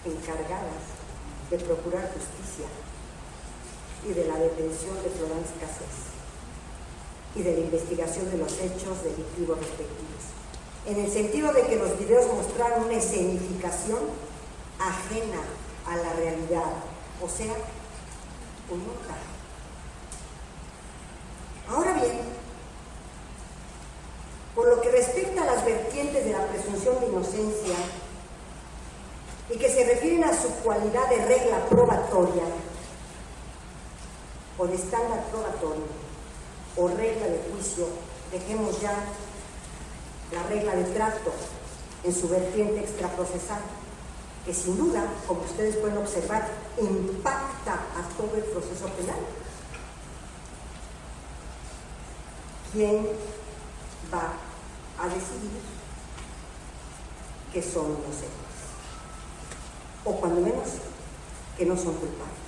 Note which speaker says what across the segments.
Speaker 1: encargadas de procurar justicia y de la detención de Florence Cassés y de la investigación de los hechos delictivos respectivos, en el sentido de que los videos mostraron una escenificación ajena a la realidad, o sea, un montaje. Ahora bien, por lo que respecta a las vertientes de la presunción de inocencia y que se refieren a su cualidad de regla probatoria o de estándar probatorio o regla de juicio, dejemos ya la regla de trato en su vertiente extraprocesal, que sin duda, como ustedes pueden observar, impacta a todo el proceso penal. ¿Quién va a decidir que son inocentes? O cuando menos, que no son culpables.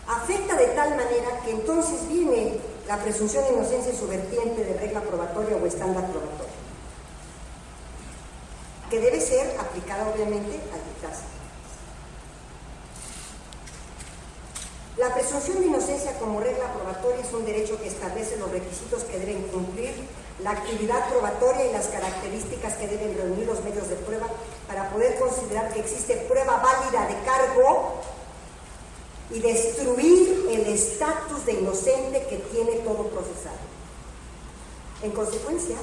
Speaker 1: Afecta de tal manera que entonces viene la presunción de inocencia en su vertiente de regla probatoria o estándar probatorio, que debe ser aplicada obviamente al dictamen. La presunción de inocencia como regla probatoria es un derecho que establece los requisitos que deben cumplir la actividad probatoria y las características que deben reunir los medios de prueba para poder considerar que existe prueba válida de cargo y destruir el estatus de inocente que tiene todo procesado. En consecuencia,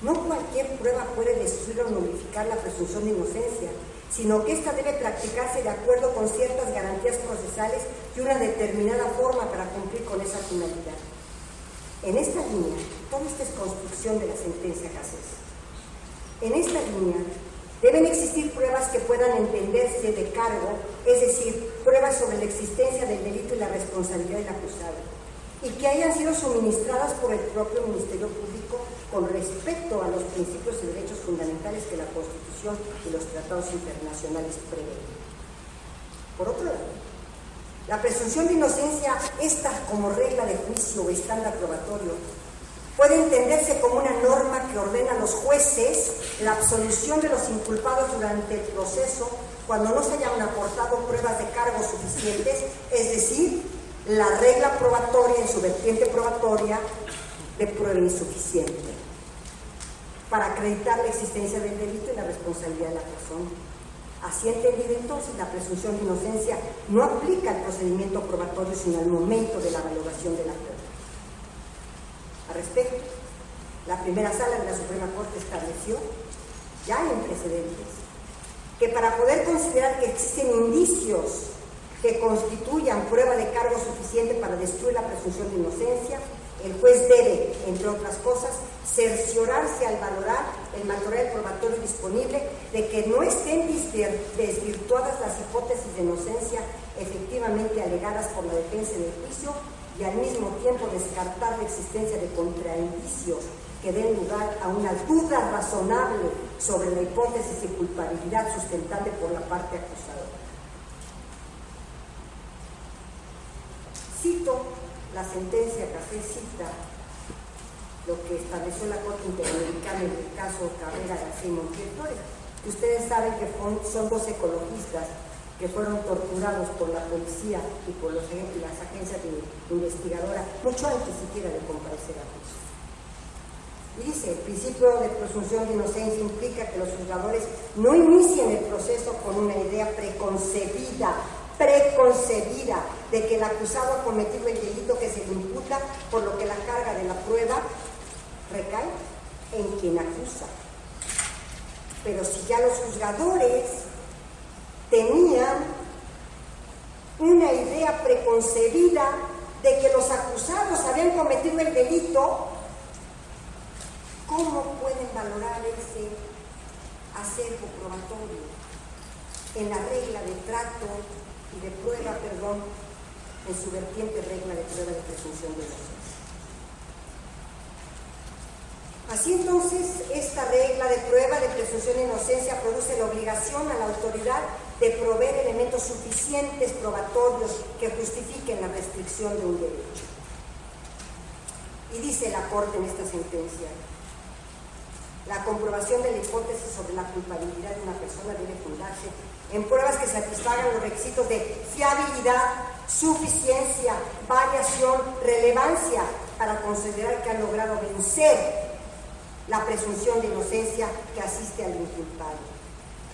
Speaker 1: no cualquier prueba puede destruir o nulificar la presunción de inocencia, sino que ésta debe practicarse de acuerdo con ciertas garantías procesales y una determinada forma para cumplir con esa finalidad. En esta línea, toda esta es construcción de la sentencia Cassés. En esta línea deben existir pruebas que puedan entenderse de cargo, es decir, pruebas sobre la existencia del delito y la responsabilidad del acusado, y que hayan sido suministradas por el propio Ministerio Público con respecto a los principios y derechos fundamentales que la Constitución y los tratados internacionales prevén. Por otro lado, la presunción de inocencia, esta como regla de juicio o estándar probatorio, puede entenderse como una norma que ordena a los jueces la absolución de los inculpados durante el proceso cuando no se hayan aportado pruebas de cargo suficientes, es decir, la regla probatoria en su vertiente probatoria de prueba insuficiente, para acreditar la existencia del delito y la responsabilidad de la persona. Así entendido entonces, la presunción de inocencia no aplica al procedimiento probatorio, sino al momento de la valoración de la prueba. Al respecto, la primera sala de la Suprema Corte estableció, ya en precedentes, que para poder considerar que existen indicios que constituyan prueba de cargo suficiente para destruir la presunción de inocencia, el juez debe, entre otras cosas, cerciorarse al valorar el material probatorio disponible de que no estén desvirtuadas las hipótesis de inocencia efectivamente alegadas por la defensa en el juicio y al mismo tiempo descartar la existencia de contraindicios que den lugar a una duda razonable sobre la hipótesis de culpabilidad sustentable por la parte acusada. Cito la sentencia Cassés, cita lo que estableció la Corte Interamericana en el caso Carrera García y Montiel Flores. Ustedes saben que son dos ecologistas que fueron torturados por la policía y por las agencias investigadoras mucho antes siquiera de comparecer a juicio. Y dice, el principio de presunción de inocencia implica que los juzgadores no inicien el proceso con una idea preconcebida de que el acusado ha cometido el delito que se le imputa, por lo que la carga de la prueba recae en quien acusa. Pero si ya los juzgadores tenían una idea preconcebida de que los acusados habían cometido el delito, ¿cómo pueden valorar ese acervo probatorio en la regla de trato y de prueba, en su vertiente regla de prueba de presunción de inocencia? Así entonces, esta regla de prueba de presunción de inocencia produce la obligación a la autoridad de proveer elementos suficientes probatorios que justifiquen la restricción de un derecho. Y dice la Corte en esta sentencia, La comprobación de la hipótesis sobre la culpabilidad de una persona debe fundarse en pruebas que satisfagan los requisitos de fiabilidad, suficiencia, variación, relevancia, para considerar que han logrado vencer la presunción de inocencia que asiste al inculpado.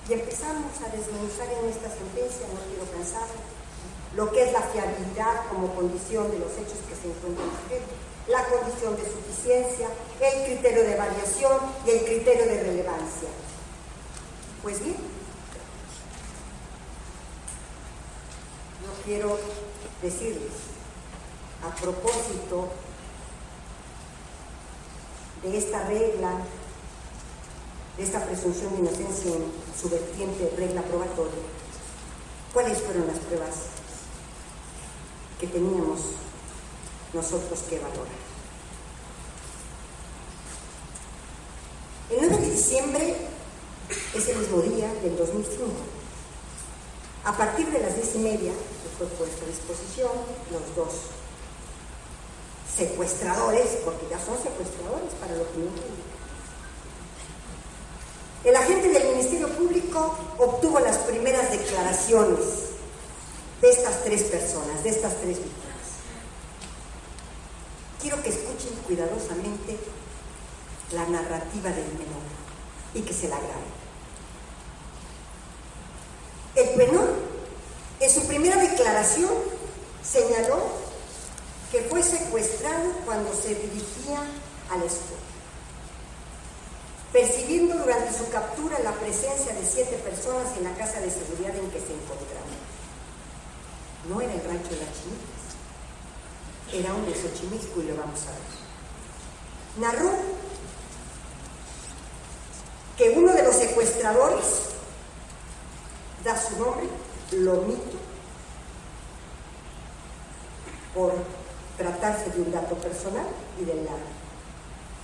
Speaker 1: Y empezamos a desmenuzar en esta sentencia, no quiero cansar, lo que es la fiabilidad como condición de los hechos que se encuentran en el sujeto, la condición de suficiencia, el criterio de variación y el criterio de relevancia. Pues bien, yo quiero decirles, a propósito de esta regla, de esta presunción de inocencia en su vertiente regla probatoria, ¿cuáles fueron las pruebas que teníamos nosotros que valorar? El 9 de diciembre es el mismo día del 2005. A partir de las 10:30, que fue puesta a disposición, los dos secuestradores, porque ya son secuestradores para la opinión pública. El agente del Ministerio Público obtuvo las primeras declaraciones de estas tres personas, de estas tres víctimas. Quiero que escuchen cuidadosamente la narrativa del menor y que se la graben. El menor, en su primera declaración, señaló que fue secuestrado cuando se dirigía a la escuela, percibiendo durante su captura la presencia de 7 personas en la casa de seguridad en que se encontraba. No era el rancho de las Chinitas, era un de Xochimilco, y lo vamos a ver. Narró que uno de los secuestradores da su nombre, lo omito, por tratarse de un dato personal y del lado.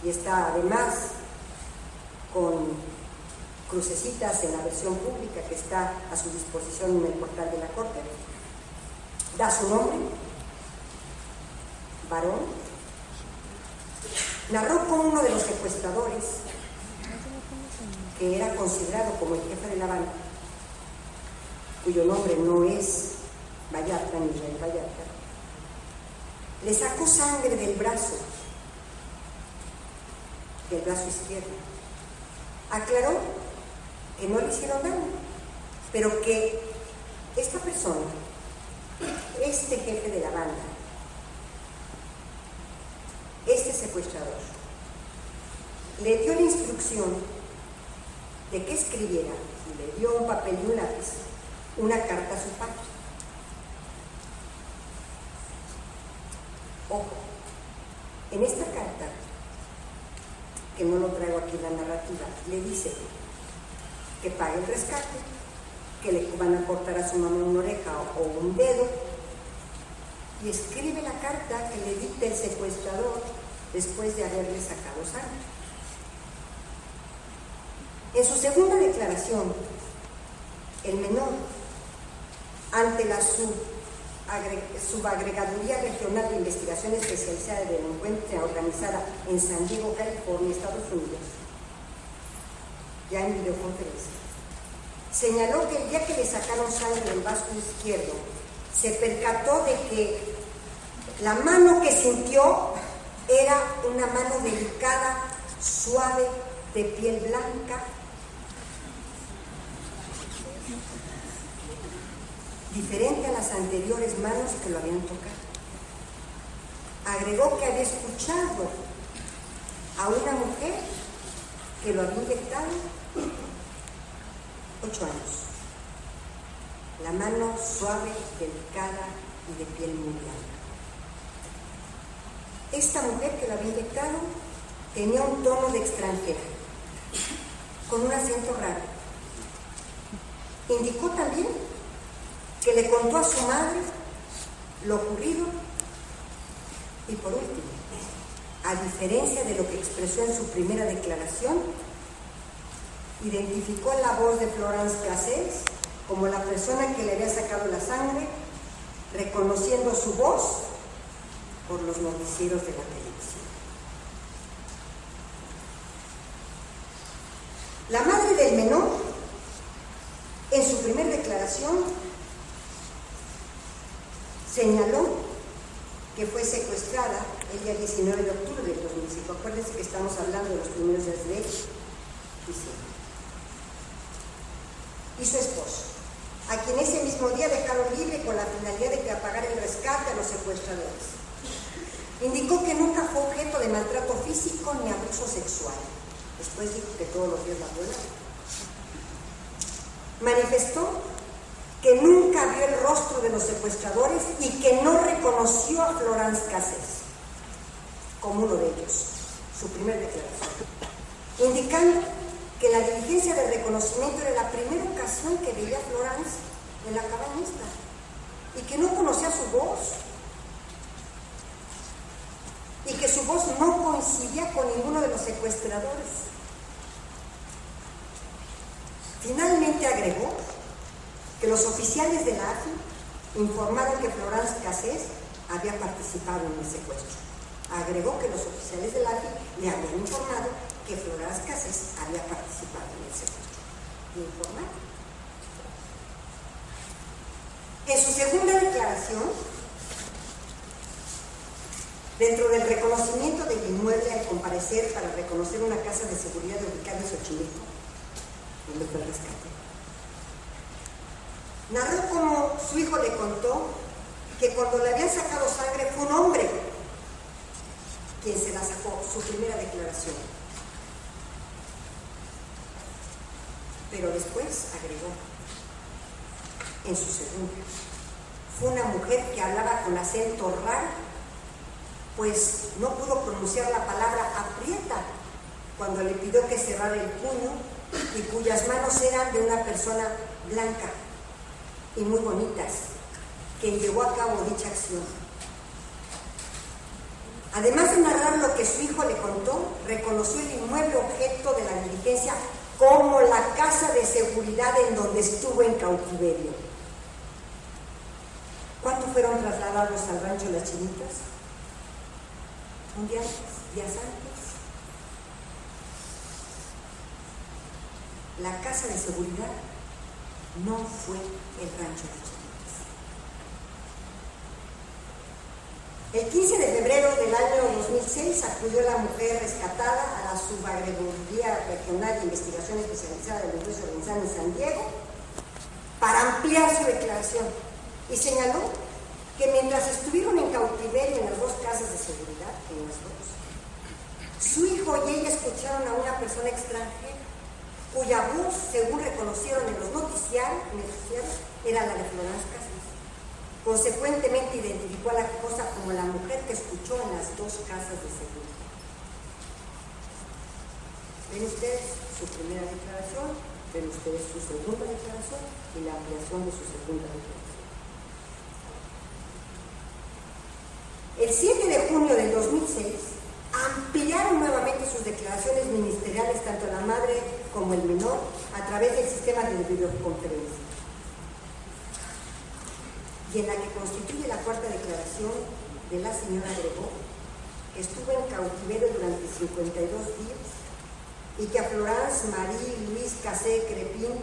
Speaker 1: Y está además con crucecitas en la versión pública que está a su disposición en el portal de la Corte. Da su nombre, varón. Narró como uno de los secuestradores, que era considerado como el jefe de la banda, cuyo nombre no es Vallarta ni Israel Vallarta, le sacó sangre del brazo izquierdo. Aclaró que no le hicieron daño, pero que esta persona, este jefe de la banda, este secuestrador, le dio la instrucción de que escribiera, y le dio un papel y un lápiz, una carta a su padre. Ojo, en esta carta, que no lo traigo aquí en la narrativa, le dice que pague el rescate, que le van a cortar a su mamá una oreja o un dedo, y escribe la carta que le dicta el secuestrador después de haberle sacado sangre. En su segunda declaración, el menor, ante la Subagregaduría Regional de Investigación Especializada de Delincuencia organizada en San Diego, California, Estados Unidos, ya en videoconferencia, señaló que el día que le sacaron sangre del vaso izquierdo, se percató de que la mano que sintió era una mano delicada, suave, de piel blanca, diferente a las anteriores manos que lo habían tocado. Agregó que había escuchado a una mujer que lo había inyectado 8 años. La mano suave, delicada y de piel muy blanca. Esta mujer que lo había inyectado tenía un tono de extranjera, con un acento raro. Indicó también que le contó a su madre lo ocurrido y, por último, a diferencia de lo que expresó en su primera declaración, identificó la voz de Florence Cassés como la persona que le había sacado la sangre, reconociendo su voz por los noticieros de la televisión. La madre del menor, en su primera declaración, señaló que fue secuestrada el día 19 de octubre del 2005. Acuérdense que estamos hablando de los primeros días de diciembre. Y su esposo, a quien ese mismo día dejaron libre con la finalidad de que pagara el rescate a los secuestradores. Indicó que nunca fue objeto de maltrato físico ni abuso sexual. Después dijo que todos los días la violaba. Manifestó que nunca vio el rostro de los secuestradores y que no reconoció a Florence Cassés como uno de ellos, su primera declaración, indicando que la diligencia de reconocimiento era la primera ocasión que veía a Florence en la cabaña y que no conocía su voz y que su voz no coincidía con ninguno de los secuestradores. Finalmente agregó que los oficiales de la AFI informaron que Florence Cassés había participado en el secuestro. Agregó que los oficiales de la AFI le habían informado que Florence Cassés había participado en el secuestro. ¿Le informaron? En su segunda declaración, dentro del reconocimiento del inmueble al comparecer para reconocer una casa de seguridad ubicada en Xochimilco, donde fue el rescate, narró cómo su hijo le contó que cuando le habían sacado sangre fue un hombre quien se la sacó, su primera declaración. Pero después agregó, en su segunda, fue una mujer que hablaba con acento raro, pues no pudo pronunciar la palabra aprieta cuando le pidió que cerrara el puño y cuyas manos eran de una persona blanca y muy bonitas, quien llevó a cabo dicha acción. Además de narrar lo que su hijo le contó, reconoció el inmueble objeto de la diligencia como la casa de seguridad en donde estuvo en cautiverio. ¿Cuántos fueron trasladados al rancho Las Chinitas? Un día antes, días antes. La casa de seguridad no fue el rancho Las Chinitas. El 15 de febrero del año 2006 acudió la mujer rescatada a la Subagregaduría Regional de Investigación Especializada del Delincuencia Organizada en San Diego para ampliar su declaración y señaló que mientras estuvieron en cautiverio en las dos casas de seguridad, en las dos, su hijo y ella escucharon a una persona extranjera cuya voz, según reconocieron en los noticiarios, era la de Florence Cassés. Consecuentemente identificó a la esposa como la mujer que escuchó en las dos casas de seguridad. Ven ustedes su primera declaración, ven ustedes su segunda declaración y la ampliación de su segunda declaración. El 7 de junio del 2006 ampliaron nuevamente sus declaraciones ministeriales tanto la madre como el menor a través del sistema de videoconferencia, y en la que constituye la cuarta declaración de la señora agregó que estuvo en cautiverio durante 52 días y que a Florence Marie Louise Cassés Crepin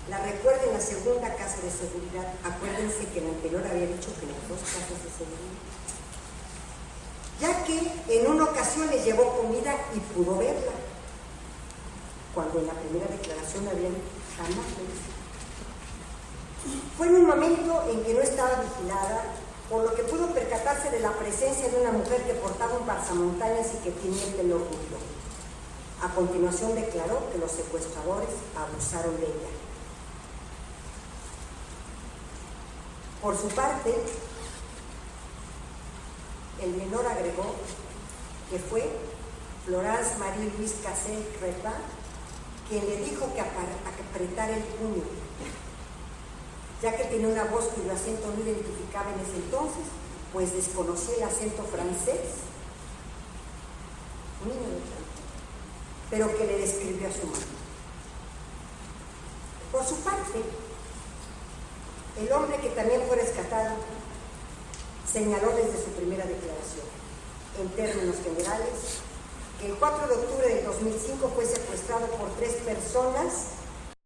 Speaker 1: la recuerda en la segunda casa de seguridad. Acuérdense que en la anterior había dicho que en las dos casas de seguridad, ya que en una ocasión les llevó comida y pudo verla, cuando en la primera declaración habían jamás visto. Fue en un momento en que no estaba vigilada, por lo que pudo percatarse de la presencia de una mujer que portaba un pasamontañas y que tenía el pelo rubio. A continuación declaró que los secuestradores abusaron de ella. Por su parte, el menor agregó que fue Florence Marie Louise Cassés Crepin quien le dijo que apretara el puño, ya que tenía una voz cuyo acento no identificaba en ese entonces, pues desconocía el acento francés, un niño de Francia, pero que le describió a su madre. Por su parte, el hombre que también fue rescatado señaló desde su primera declaración, en términos generales, que el 4 de octubre del 2005 fue secuestrado por 3 personas